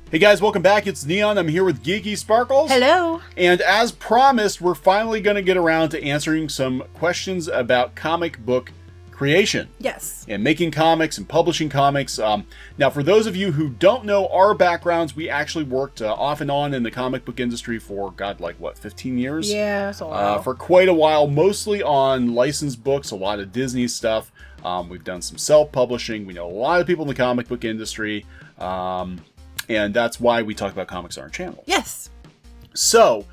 Hey guys, welcome back. It's Neon. I'm here with Geeky Sparkles. Hello. And as promised, we're finally going to get around to answering some questions about comic book creation. Yes. And making comics and publishing comics. Now, for those of you who don't know our backgrounds, we actually worked off and on in the comic book industry for, 15 years? Yeah, that's a while. For quite a while, mostly on licensed books, a lot of Disney stuff. We've done some self-publishing. We know a lot of people in the comic book industry. And that's why we talk about comics on our channel. Yes. So,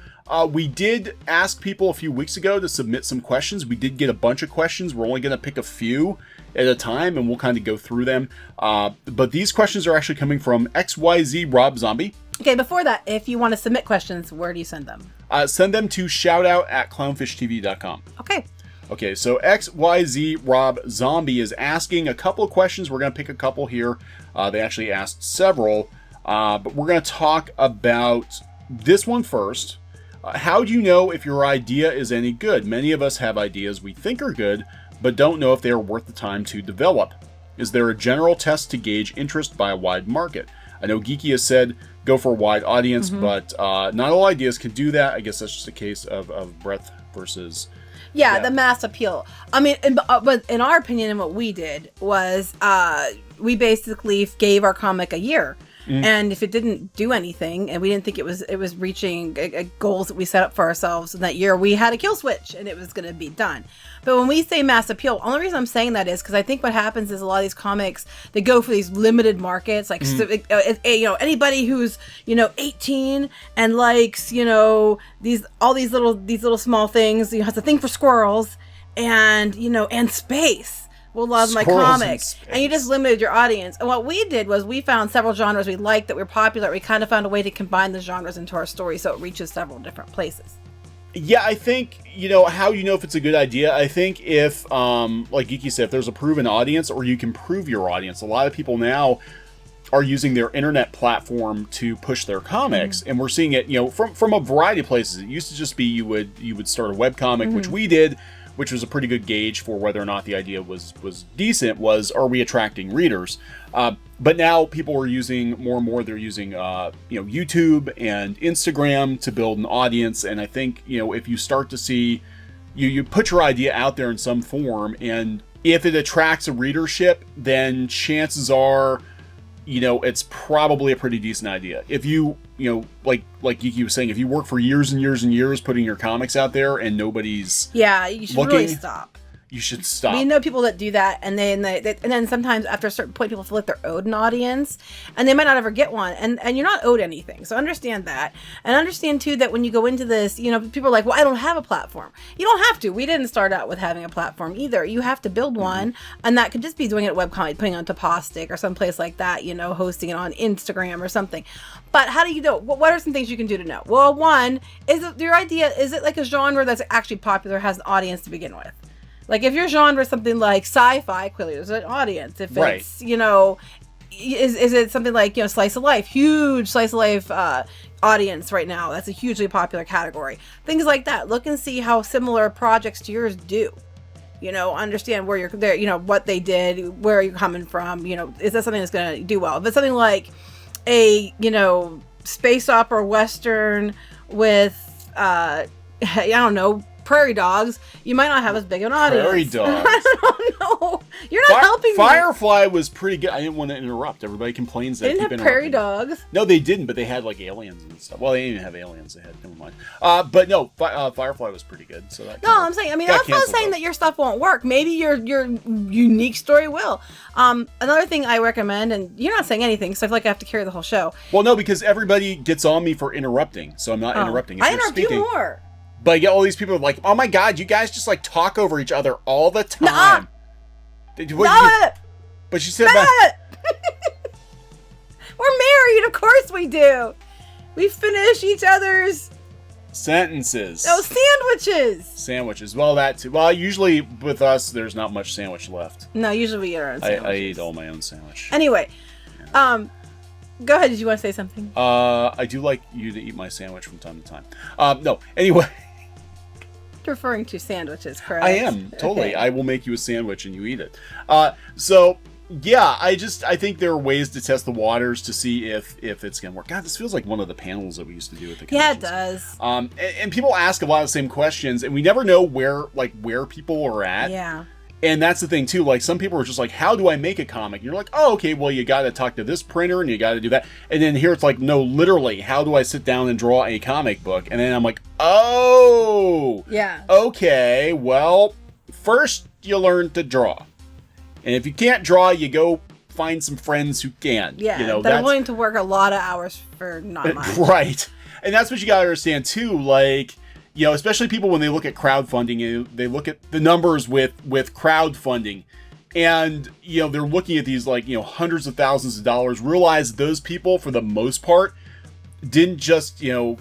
we did ask people a few weeks ago to submit some questions. We did get a bunch of questions. We're only going to pick a few at a time, and we'll kind of go through them. But these questions are actually coming from XYZ Rob Zombie. Okay, before that, if you want to submit questions, where do you send them? Send them to shoutout@clownnfishtv.com. Okay. Okay, so XYZ Rob Zombie is asking a couple of questions. We're going to pick a couple here. They actually asked several. But we're going to talk about this one first. How do you know if your idea is any good? Many of us have ideas we think are good, but don't know if they are worth the time to develop. Is there a general test to gauge interest by a wide market? I know Geeky has said go for a wide audience, but not all ideas can do that. I guess that's just a case of breadth versus... Yeah, the mass appeal. I mean, but in our opinion, and what we did was we basically gave our comic a year. And if it didn't do anything, and we didn't think it was reaching goals that we set up for ourselves in that year, we had a kill switch, and it was going to be done. But when we say mass appeal, only reason I'm saying that is because I think what happens is a lot of these comics, they go for these limited markets, like anybody who's 18 and likes these little small things, has a thing for squirrels and and space. Will love my comics, and you just limited your audience. And what we did was we found several genres we liked that were popular. We kind of found a way to combine the genres into our story so it reaches several different places. Yeah, I think, how you know if it's a good idea. I think if, like Geeky said, if there's a proven audience or you can prove your audience. A lot of people now are using their internet platform to push their comics, and we're seeing it, from a variety of places. It used to just be you would start a webcomic, which we did, which was a pretty good gauge for whether or not the idea was decent, are we attracting readers? But now people are using more and more, they're using, YouTube and Instagram to build an audience. And I think, if you start to see, you put your idea out there in some form, and if it attracts a readership, then chances are, it's probably a pretty decent idea. If you, like Geeky was saying, if you work for years and years and years putting your comics out there and nobody's you should really stop. You should stop. We know people that do that, and then sometimes after a certain point, people feel like they're owed an audience, and they might not ever get one, and you're not owed anything. So understand that, and understand too that when you go into this, people are like, well, I don't have a platform. You don't have to. We didn't start out with having a platform either. You have to build one, and that could just be doing it at webcomic, putting it on Topostic or someplace like that, hosting it on Instagram or something. But how do you know? What are some things you can do to know? Well, one, is it your idea? Is it like a genre that's actually popular, has an audience to begin with? Like, if your genre is something like sci-fi, clearly there's an audience. If it's, is it something like, slice of life, huge slice of life audience right now. That's a hugely popular category. Things like that. Look and see how similar projects to yours do. Understand where you're there, what they did, where you're coming from. Is that something that's going to do well? If it's something like a, space opera western with, I don't know, prairie dogs, you might not have as big an audience. Prairie dogs. I don't know. You're not helping me. Firefly was pretty good. I didn't want to interrupt. Everybody complains that they didn't have prairie dogs. No, they didn't, but they had like aliens and stuff. Well, they didn't even have aliens. They had, never mind. But no, Firefly was pretty good. So that I'm saying, I'm not saying that your stuff won't work. Maybe your unique story will. Another thing I recommend, and you're not saying anything, so I feel like I have to carry the whole show. Well, no, because everybody gets on me for interrupting, so I'm not interrupting. I interrupt you more. But I get all these people like, oh my god, you guys just like talk over each other all the time. But she said that. We're married, of course we do. We finish each other's sentences. Oh, sandwiches. Sandwiches. Well, that too. Well, usually with us, there's not much sandwich left. No, usually we eat our own sandwiches. I eat all my own sandwich. Anyway, go ahead. Did you want to say something? I do like you to eat my sandwich from time to time. No, anyway. Referring to sandwiches, correct? I am, totally. Okay. I will make you a sandwich and you eat it. So Yeah, I think there are ways to test the waters to see if it's gonna work. God, this feels like one of the panels that we used to do at the Yeah, conventions. it does. And people ask a lot of the same questions, and we never know where people are at. Yeah. And that's the thing too. Like, some people are just like, "How do I make a comic?" And you're like, "Oh, okay. Well, you got to talk to this printer, and you got to do that." And then here it's like, "No, literally, how do I sit down and draw a comic book?" And then I'm like, "Oh, Yeah. okay. Well, first you learn to draw, and if you can't draw, you go find some friends who can." Yeah. You know, they're willing to work a lot of hours for not much. Right. And that's what you got to understand too. Like, you know, especially people when they look at crowdfunding, they look at the numbers with crowdfunding, and, you know, they're looking at these, like, you know, hundreds of thousands of dollars, realize those people, for the most part, didn't just, you know,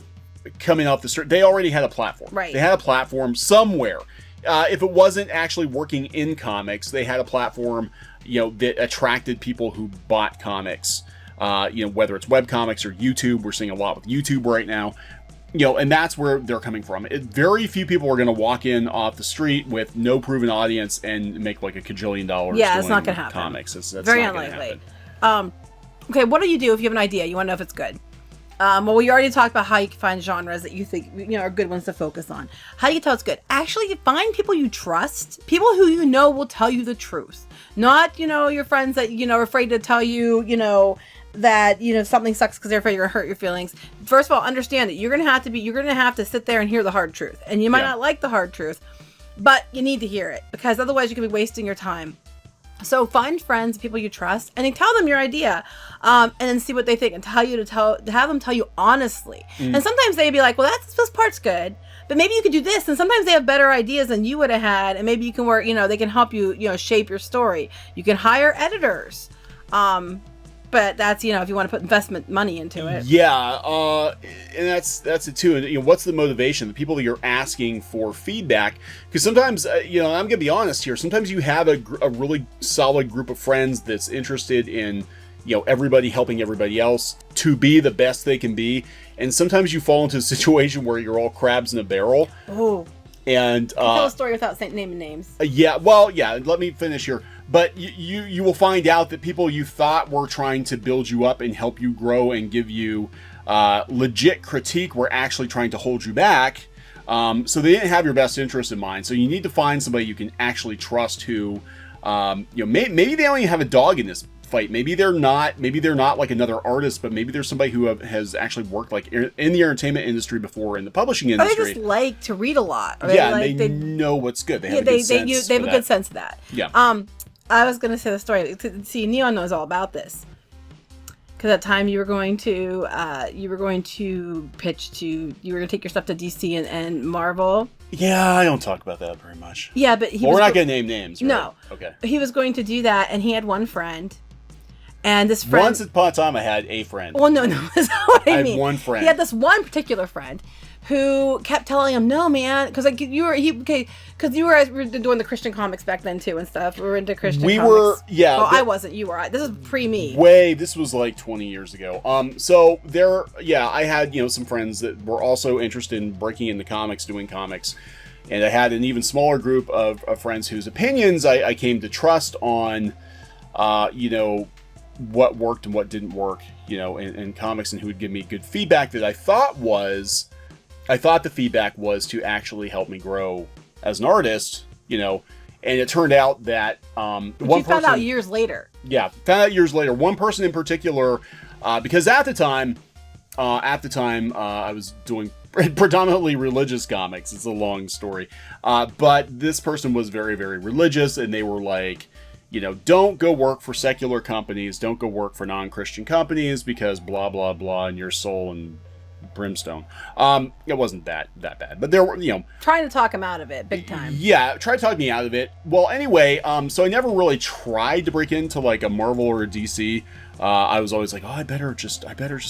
coming off the street. They already had a platform. Right. They had a platform somewhere. If it wasn't actually working in comics, they had a platform, you know, that attracted people who bought comics. You know, whether it's webcomics or YouTube. We're seeing a lot with YouTube right now. You know, and that's where they're coming from. Very few people are going to walk in off the street with no proven audience and make like $1 kajillion. Yeah, it's not going to happen. Comics. That's very not unlikely. Okay, what do you do if you have an idea? You want to know if it's good. Well, we already talked about how you can find genres that you think, you know, are good ones to focus on. How do you tell it's good? Actually, you find people you trust, people who you know will tell you the truth, not, you know, your friends that, you know, are afraid to tell you, you know, that, you know, something sucks because they're afraid you're gonna hurt your feelings. First of all, understand that you're gonna have to sit there and hear the hard truth, and you might not like the hard truth, but you need to hear it, because otherwise you could be wasting your time. So find friends, people you trust, and then tell them your idea, and then see what they think, and have them tell you honestly. And sometimes they'd be like, well, this part's good, but maybe you could do this. And sometimes they have better ideas than you would have had, and maybe you can work, you know, they can help you, you know, shape your story. You can hire editors. But that's, you know, if you want to put investment money into it. Yeah, and that's it too. And, you know, what's the motivation? The people that you're asking for feedback, because sometimes, you know, I'm gonna be honest here. Sometimes you have a really solid group of friends that's interested in, you know, everybody helping everybody else to be the best they can be, and sometimes you fall into a situation where you're all crabs in a barrel. Oh. And tell a story without naming names. Yeah, well, yeah. Let me finish here. But you will find out that people you thought were trying to build you up and help you grow and give you legit critique were actually trying to hold you back. So they didn't have your best interest in mind. So you need to find somebody you can actually trust who, you know, maybe they only have a dog in this fight. Maybe they're not like another artist, but maybe there's somebody who has actually worked like in the entertainment industry before, in the publishing industry. Or they just like to read a lot. Or yeah, they know what's good. They have a good sense. They have a good sense of that. Yeah. I was going to say the story. See, Neon knows all about this. Because at the time you were going to pitch to, you were going to take your stuff to DC and Marvel. Yeah, I don't talk about that very much. Yeah, but we're not going to name names, right? No. Okay. He was going to do that, and he had one friend. And this friend... Once upon a time, I had a friend. Well, no, that's not what I mean. I had one friend. He had this one particular friend who kept telling him, "No, man," because like you were doing the Christian comics back then too and stuff. We were into Christian. We comics. were, yeah. Oh, I wasn't. You were. This is pre me. This was like 20 years ago. So there, yeah, I had, you know, some friends that were also interested in breaking into comics, doing comics, and I had an even smaller group of friends whose opinions I came to trust on, you know, what worked and what didn't work, you know, in comics, and who would give me good feedback that I thought the feedback was to actually help me grow as an artist, you know, and it turned out that one person found out years later. Yeah, found out years later. One person in particular, because at the time, I was doing predominantly religious comics. It's a long story, but this person was very, very religious, and they were like, you know, don't go work for secular companies, don't go work for non-Christian companies, because blah blah blah, and your soul and brimstone. It wasn't that bad, but there were, you know, trying to talk him out of it big time. Yeah, try to talk me out of it. Well, anyway, so I never really tried to break into like a Marvel or a DC. I was always like, oh, I better just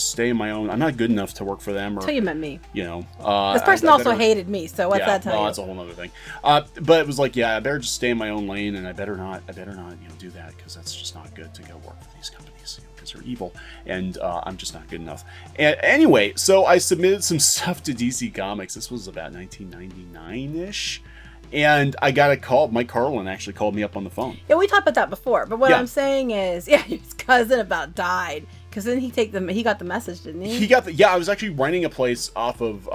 stay in my own. I'm not good enough to work for them. Until you met me, you know. This person also hated me, so what's that tell you? That's a whole other thing. But it was like, yeah, I better just stay in my own lane, and I better not, you know, do that, because that's just not good to go work for these companies, you know, because they're evil, and I'm just not good enough. And anyway, so I submitted some stuff to DC Comics. This was about 1999-ish. And I got a call. Mike Carlin actually called me up on the phone. Yeah, we talked about that before. But what Yeah. I'm saying is, yeah, his cousin about died. Because then he got the message, didn't he? He got the, yeah, I was actually renting a place off of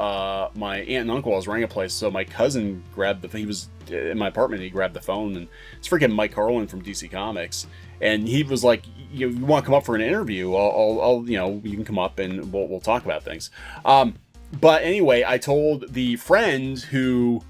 my aunt and uncle. I was renting a place, so my cousin grabbed he was in my apartment, he grabbed the phone, and it's freaking Mike Carlin from DC Comics. And he was like, you want to come up for an interview? I'll you can come up and we'll talk about things. But anyway, I told the friend who,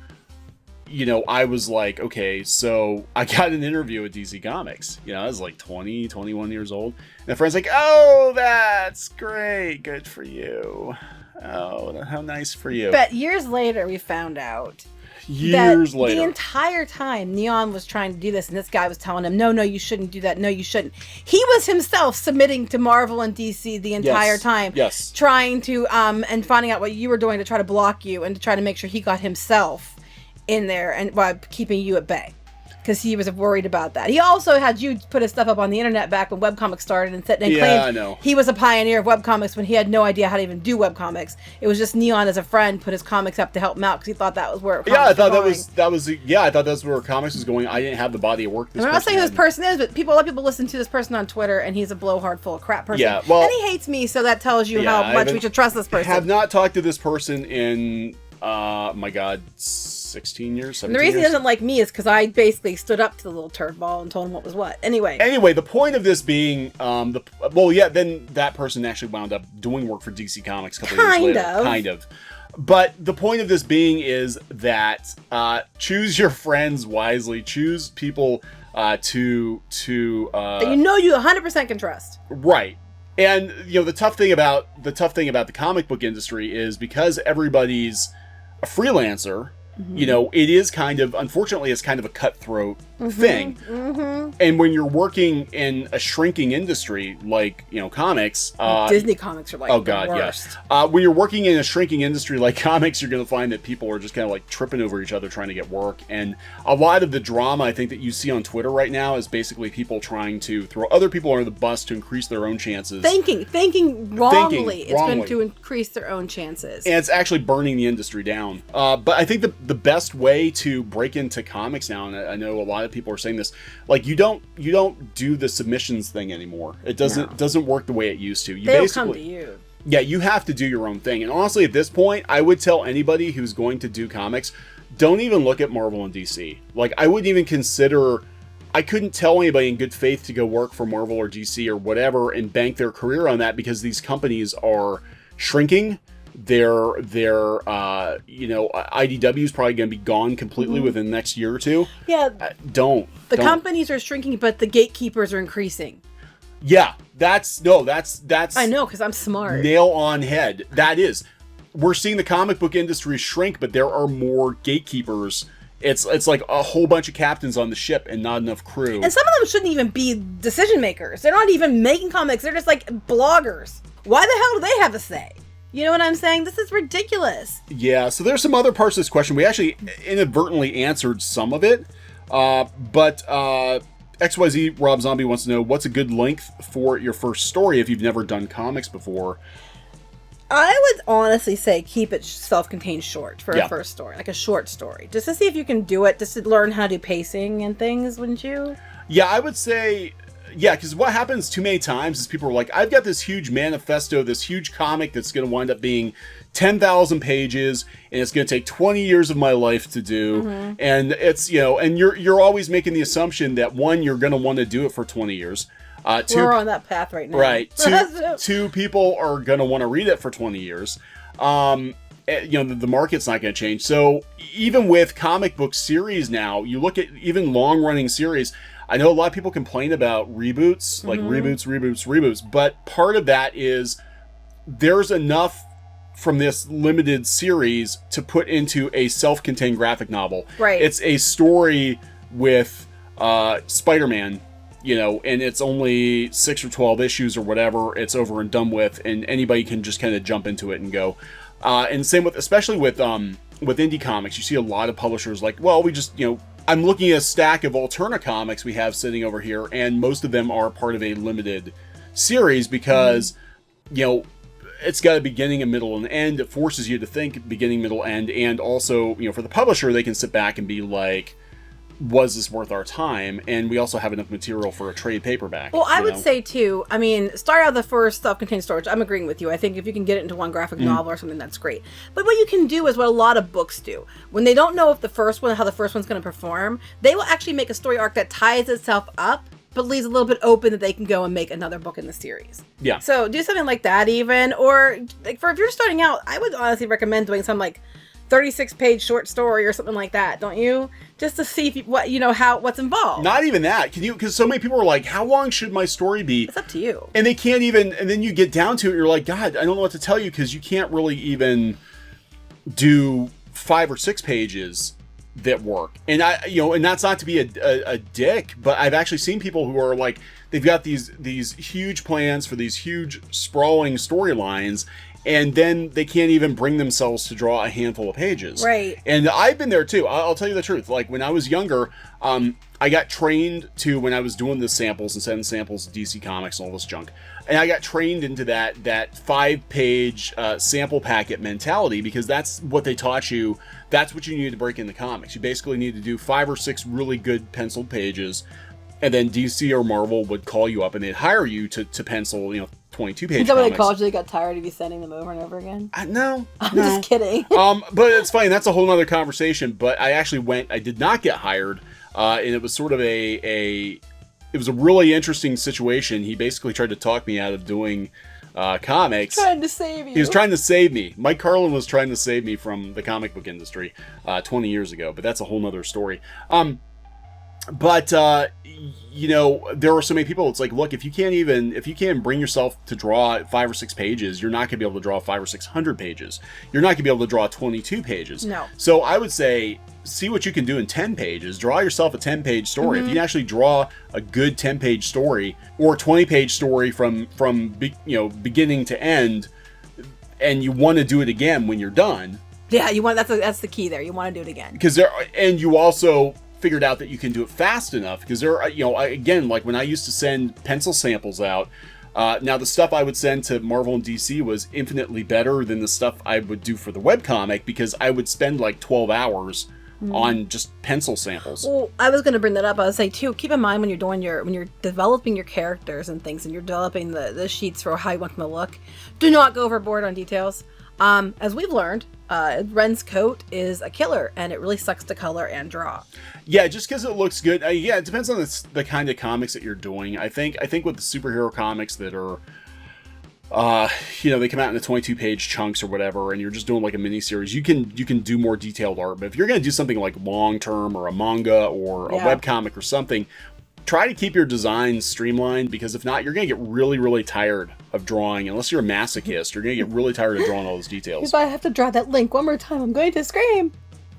I was like, okay, so I got an interview at DC Comics. I was like 20, 21 years old. And the friend's like, oh, that's great. Good for you. Oh, how nice for you. But years later, we found out Years that later. the entire time Neon was trying to do this, and this guy was telling him, no, you shouldn't do that. No, you shouldn't. He was himself submitting to Marvel and DC the entire time. Yes. Trying to, and finding out what you were doing to try to block you and to try to make sure he got himself in there and while keeping you at bay. Because he was worried about that. He also had you put his stuff up on the internet back when webcomics started and claimed I know. he was a pioneer of webcomics when he had no idea how to even do webcomics. It was just Neon as a friend put his comics up to help him out because he thought that was where I thought I thought that's where comics was going. I didn't have the body of work this I'm not saying who this person is, but a lot of people listen to this person on Twitter and he's a blowhard full of crap person. Yeah, well, and he hates me, so that tells you how much we should trust this person. I have not talked to this person in my God, 16 years, 17 and the reason years? he doesn't like me is because I basically stood up to the little turd ball and told him what was what. Anyway, the point of this being, then that person actually wound up doing work for DC Comics a couple years later. Kind of. But the point of this being is that choose your friends wisely. Choose people that you 100% can trust. Right. And the tough thing about the comic book industry is because everybody's a freelancer, it is unfortunately, it's kind of a cutthroat thing. Mm-hmm. And when you're working in a shrinking industry like, comics, Disney comics are like the worst. When you're working in a shrinking industry like comics, you're going to find that people are just kind of like tripping over each other trying to get work. And a lot of the drama I think that you see on Twitter right now is basically people trying to throw other people under the bus to increase their own chances. Thinking wrongly. It's been to increase their own chances. And it's actually burning the industry down. But I think the best way to break into comics now, and I know a lot of people are saying this, like you don't do the submissions thing anymore. It doesn't work the way it used to. They'll come to you. Yeah, you have to do your own thing. And honestly, at this point, I would tell anybody who's going to do comics, don't even look at Marvel and DC. Like, I wouldn't even consider. I couldn't tell anybody in good faith to go work for Marvel or DC or whatever and bank their career on that because these companies are shrinking. Their IDW is probably going to be gone completely within the next year or two. Yeah. Don't. Companies are shrinking, but the gatekeepers are increasing. Yeah, that's I know, because I'm smart. Nail on head. That is. We're seeing the comic book industry shrink, but there are more gatekeepers. It's like a whole bunch of captains on the ship and not enough crew. And some of them shouldn't even be decision makers. They're not even making comics. They're just like bloggers. Why the hell do they have a say? You know what I'm saying? This is ridiculous. Yeah, so there's some other parts of this question. We actually inadvertently answered some of it. But XYZ Rob Zombie wants to know, what's a good length for your first story if you've never done comics before? I would honestly say keep it self-contained short for a first story, like a short story. Just to see if you can do it, just to learn how to do pacing and things, wouldn't you? Yeah, I would say... Yeah, because what happens too many times is people are like, I've got this huge manifesto, this huge comic that's going to wind up being 10,000 pages, and it's going to take 20 years of my life to do. Mm-hmm. And it's, and you're always making the assumption that, one, you're going to want to do it for 20 years. Two, we're on that path right now. Right. Two people are going to want to read it for 20 years. The market's not going to change. So even with comic book series now, you look at even long-running series, I know a lot of people complain about reboots, like reboots, but part of that is there's enough from this limited series to put into a self-contained graphic novel. Right. It's a story with Spider-Man, and it's only 6 or 12 issues or whatever. It's over and done with, and anybody can just kind of jump into it and go. And same with, especially with indie comics, you see a lot of publishers like, well, we just, I'm looking at a stack of Alterna comics we have sitting over here, and most of them are part of a limited series because, it's got a beginning, a middle, and end. It forces you to think beginning, middle, end, and also, for the publisher, they can sit back and be like, was this worth our time? And we also have enough material for a trade paperback. Well, I would say too, start out the first self-contained storage. I'm agreeing with you. I think if you can get it into one graphic novel or something, that's great. But what you can do is what a lot of books do. When they don't know how the first one's going to perform, they will actually make a story arc that ties itself up, but leaves a little bit open that they can go and make another book in the series. Yeah. So do something like that even, or if you're starting out, I would honestly recommend doing some 36-page short story or something like that, don't you? Just to see what's involved. Not even that. Because so many people are like, how long should my story be? It's up to you. And they can't even, and then you get down to it, you're like, God, I don't know what to tell you, because you can't really even do 5 or 6 pages that work. And and that's not to be a dick, but I've actually seen people who are like, they've got these huge plans for these huge sprawling storylines, and then they can't even bring themselves to draw a handful of pages. Right. And I've been there too. I'll tell you the truth. Like when I was younger, I got trained to, when I was doing the samples and sending samples to DC Comics and all this junk, and I got trained into that 5-page sample packet mentality, because that's what they taught you. That's what you needed to break into comics. You basically need to do 5 or 6 really good penciled pages, and then DC or Marvel would call you up and they'd hire you to pencil, 22-page Is that what they comics. called you? They got tired of you sending them over and over again? No. I'm just kidding. But it's funny. That's a whole other conversation. But I actually I did not get hired. And it was sort of it was a really interesting situation. He basically tried to talk me out of doing comics. Trying to save you. He was trying to save me. Mike Carlin was trying to save me from the comic book industry 20 years ago. But that's a whole nother story. But there are so many people. It's like, look, if you can't bring yourself to draw 5 or 6 pages, you're not going to be able to draw 500 or 600 pages. You're not going to be able to draw 22 pages. No. So I would say, see what you can do in 10 pages. Draw yourself a 10-page story. If you can actually draw a good 10-page story or a 20-page story from beginning to end, and you want to do it again when you're done. Yeah, that's the key there. You want to do it again. And you also figured out that you can do it fast enough, because again, like when I used to send pencil samples out, now the stuff I would send to Marvel and DC was infinitely better than the stuff I would do for the webcomic, because I would spend like 12 hours on just pencil samples. Well, I was going to bring that up. I would say too, keep in mind when you're developing your characters and things, and you're developing the sheets for how you want them to look, do not go overboard on details. As we've learned, Ren's coat is a killer, and it really sucks to color and draw. Yeah, just because it looks good. It depends on the kind of comics that you're doing. I think with the superhero comics that are, they come out in the 22-page chunks or whatever, and you're just doing like a mini series, you can do more detailed art. But if you're going to do something like long term or a manga or a webcomic or something, try to keep your designs streamlined, because if not, you're going to get really, really tired of drawing. Unless you're a masochist, you're going to get really tired of drawing all those details. If I have to draw that link one more time, I'm going to scream.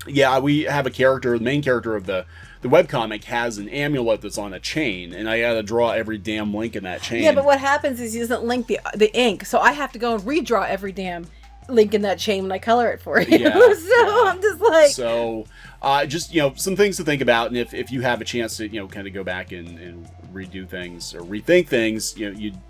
Yeah, we have the main character of the webcomic has an amulet that's on a chain, and I gotta draw every damn link in that chain. Yeah, but what happens is he doesn't link the ink, so I have to go and redraw every damn link in that chain when I color it for you. Yeah, I'm just like... So, just, some things to think about, and if you have a chance to, kind of go back and redo things or rethink things,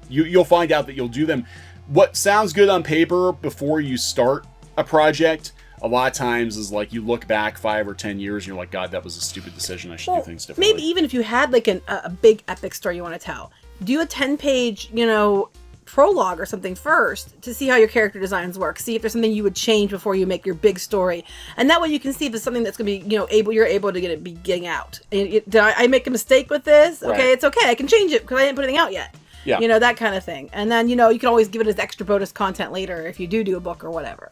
you'll find out that you'll do them. What sounds good on paper before you start a project, a lot of times is like you look back 5 or 10 years and you're like, God, that was a stupid decision. I should do things differently. Maybe even if you had like a big epic story you want to tell, do a 10-page, prologue or something first to see how your character designs work. See if there's something you would change before you make your big story, and that way you can see if it's something that's going to be, you're able to be getting out. Did I make a mistake with this? Okay, right. It's okay. I can change it because I didn't put anything out yet. Yeah. That kind of thing. And then, you can always give it as extra bonus content later if you do a book or whatever.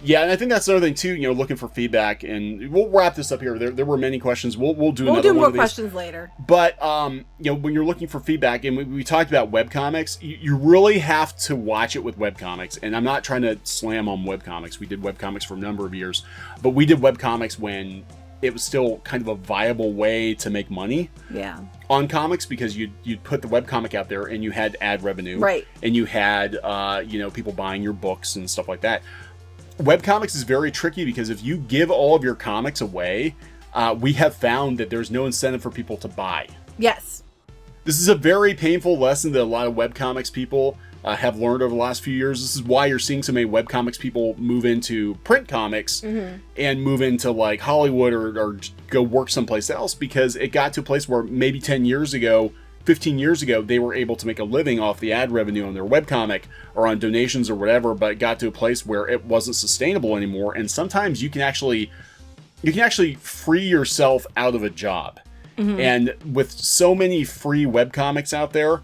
Yeah, and I think that's another thing too. Looking for feedback, and we'll wrap this up here. There were many questions. We'll do another one of these. We'll do more questions later. But when you're looking for feedback, and we talked about webcomics, you really have to watch it with webcomics. And I'm not trying to slam on webcomics. We did webcomics for a number of years, but we did webcomics when it was still kind of a viable way to make money. Yeah. On comics, because you'd put the webcomic out there and you had ad revenue, right? And you had people buying your books and stuff like that. Webcomics is very tricky because if you give all of your comics away, we have found that there's no incentive for people to buy. Yes. This is a very painful lesson that a lot of webcomics people have learned over the last few years. This is why you're seeing so many webcomics people move into print comics and move into like Hollywood or go work someplace else, because it got to a place where maybe 10 years ago, 15 years ago, they were able to make a living off the ad revenue on their webcomic or on donations or whatever, but it got to a place where it wasn't sustainable anymore. And sometimes you can actually free yourself out of a job. And with so many free webcomics out there,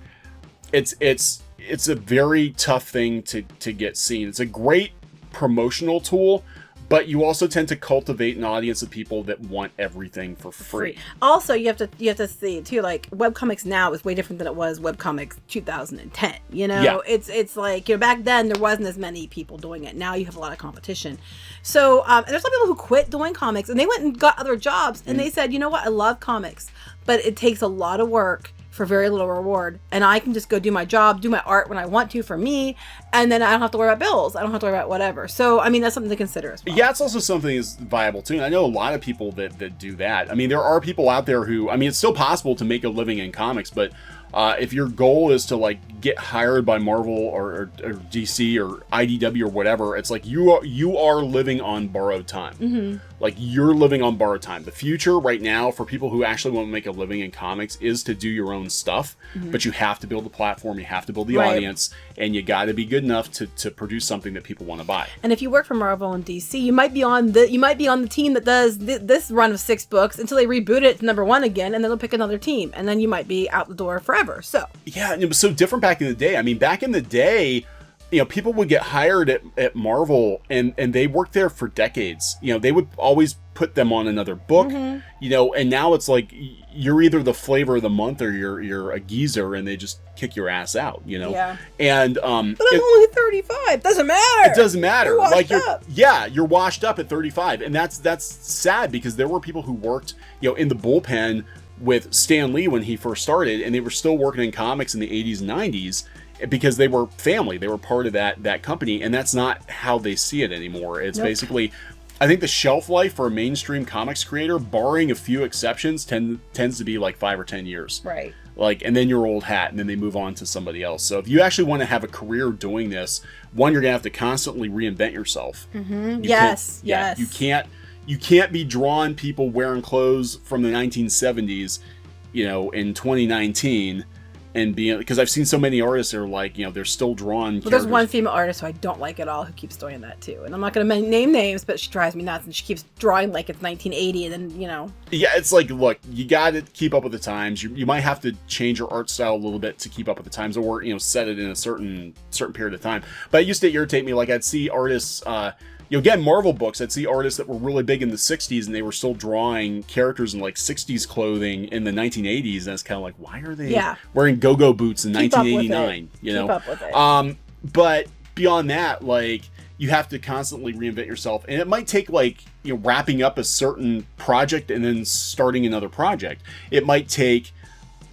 it's a very tough thing to get seen. It's a great promotional tool, but you also tend to cultivate an audience of people that want everything for free. Also, you have to see too, like webcomics now is way different than it was webcomics 2010. You know, Yeah. it's like, you know, back then there wasn't as many people doing it. Now you have a lot of competition. So and there's some people who quit doing comics and they went and got other jobs and they said, you know what, I love comics, but it takes a lot of work for very little reward, and I can just go do my job, do my art when I want to for me, and then I don't have to worry about bills. I don't have to worry about whatever. So, I mean, that's something to consider as well. Yeah, it's also something that's viable too. And I know a lot of people that do that. I mean, there are people out there who, I mean, it's still possible to make a living in comics, but if your goal is to like get hired by Marvel or DC or IDW or whatever, it's like you are living on borrowed time. Like you're living on borrowed time. The future right now for people who actually want to make a living in comics is to do your own stuff, but you have to build the platform, you have to build the audience, and you got to be good enough to produce something that people want to buy. And if you work for Marvel and DC, you might be on the team that does this run of 6 books until they reboot it to #1 again, and then they'll pick another team, and then you might be out the door forever. So yeah, and it was so different back in the day. I mean, back in the day, you know, people would get hired at Marvel and they worked there for decades. You know, they would always put them on another book, you know, and now it's like you're either the flavor of the month or you're a geezer and they just kick your ass out, you know? Yeah. And but I'm only 35. Doesn't matter. It doesn't matter. You're washed like up. You're washed up at 35. And that's sad because there were people who worked, you know, in the bullpen with Stan Lee when he first started, and they were still working in comics in the 80s and 90s because they were family. They were part of that company, and that's not how they see it anymore. It's basically, I think the shelf life for a mainstream comics creator, barring a few exceptions, tends to be like 5 or 10 years. Right. Like, and then you're old hat, and then they move on to somebody else. So if you actually want to have a career doing this, one, you're gonna have to constantly reinvent yourself. Yes. You can't be drawing people wearing clothes from the 1970s, you know, in 2019, and being, because I've seen so many artists that are like, you know, they're still drawing. Well, there's one female artist who I don't like at all who keeps doing that too, and I'm not going to name names, but she drives me nuts, and she keeps drawing like it's 1980, and then, you know. Yeah, it's like, look, you got to keep up with the times. You might have to change your art style a little bit to keep up with the times, or, you know, set it in a certain period of time. But it used to irritate me. Like, I'd see artists. You know, again, Marvel books, I'd see artists that were really big in the 60s and they were still drawing characters in like 60s clothing in the 1980s. And it's kind of like, why are they wearing go-go boots in 1989? You know? Keep up with it. But beyond that, like, you have to constantly reinvent yourself. And it might take, like, you know, wrapping up a certain project and then starting another project. It might take,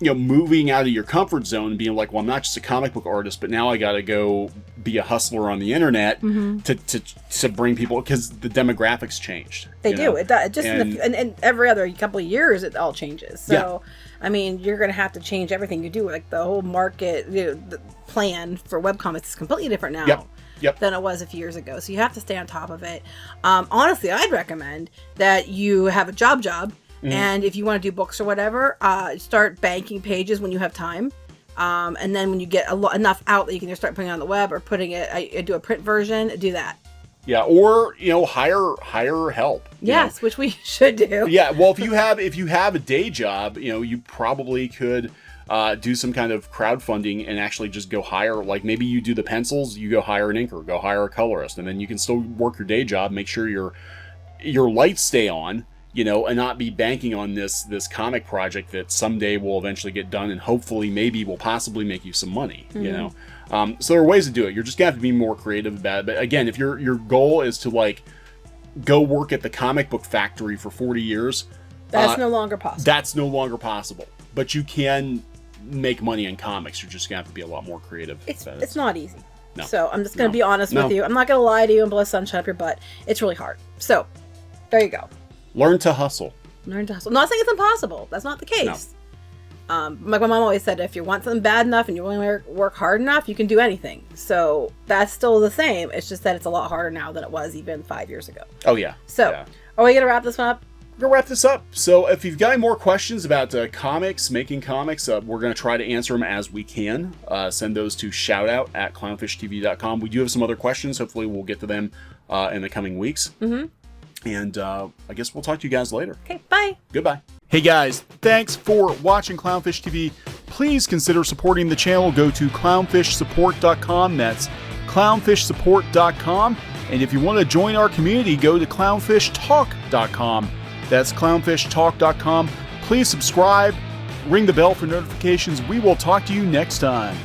you know, moving out of your comfort zone and being like, well, I'm not just a comic book artist, but now I got to go be a hustler on the internet to bring people, because the demographics changed. They do. It does. Just and every other couple of years, it all changes. So, I mean, you're going to have to change everything you do. Like the whole market, you know, the plan for webcomics is completely different now. Than it was a few years ago. So you have to stay on top of it. Honestly, I'd recommend that you have a job. And if you want to do books or whatever, start banking pages when you have time. And then when you get enough out that you can just start putting it on the web or putting it, do a print version, do that. Yeah, or, you know, hire help. Yes, which we should do. Yeah, well, if you have a day job, you know, you probably could do some kind of crowdfunding and actually just go hire, like, maybe you do the pencils, you go hire an inker, go hire a colorist, and then you can still work your day job, make sure your lights stay on, you know, and not be banking on this comic project that someday will eventually get done and hopefully maybe will possibly make you some money, you know. So there are ways to do it. You're just gonna have to be more creative about it. But again, if your goal is to, like, go work at the comic book factory for 40 years, that's no longer possible. That's no longer possible. But you can make money in comics. You're just gonna have to be a lot more creative. It's not easy. No. So I'm just gonna be honest with you. I'm not gonna lie to you and blow sunshine up your butt. It's really hard. So there you go. Learn to hustle. I'm not saying it's impossible. That's not the case. No. Like my mom always said, if you want something bad enough and you willing to work hard enough, you can do anything. So that's still the same. It's just that it's a lot harder now than it was even 5 years ago. Oh, yeah. So yeah. Are we going to wrap this one up? We're going to wrap this up. So if you've got any more questions about comics, making comics, we're going to try to answer them as we can. Send those to shoutout@clownsfishtv.com. We do have some other questions. Hopefully we'll get to them in the coming weeks. Mm-hmm. And I guess we'll talk to you guys later. Okay, bye. Goodbye. Hey guys, thanks for watching Clownfish TV. Please consider supporting the channel. Go to clownfishsupport.com. That's clownfishsupport.com. And if you want to join our community, go to clownfishtalk.com. That's clownfishtalk.com. Please subscribe, ring the bell for notifications. We will talk to you next time.